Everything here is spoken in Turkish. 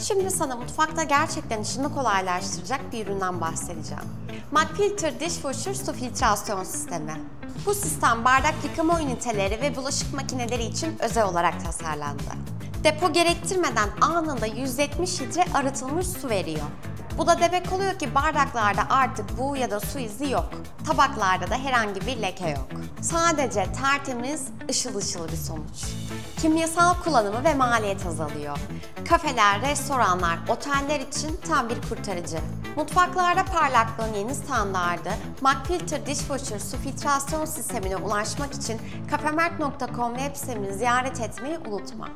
Şimdi sana mutfakta gerçekten işini kolaylaştıracak bir üründen bahsedeceğim. McFilter Dishwasher Su Filtrasyon Sistemi. Bu sistem bardak yıkama üniteleri ve bulaşık makineleri için özel olarak tasarlandı. Depo gerektirmeden anında 170 litre arıtılmış su veriyor. Bu da demek oluyor ki bardaklarda artık buğu ya da su izi yok. Tabaklarda da herhangi bir leke yok. Sadece tertemiz, ışıl ışıl bir sonuç. Kimyasal kullanımı ve maliyet azalıyor. Kafeler, restoranlar, oteller için tam bir kurtarıcı. Mutfaklarda parlaklığın yeni standardı, McFilter Dishwasher Su Filtrasyon Sistemi'ne ulaşmak için kafemert.com web sitemizi ziyaret etmeyi unutma.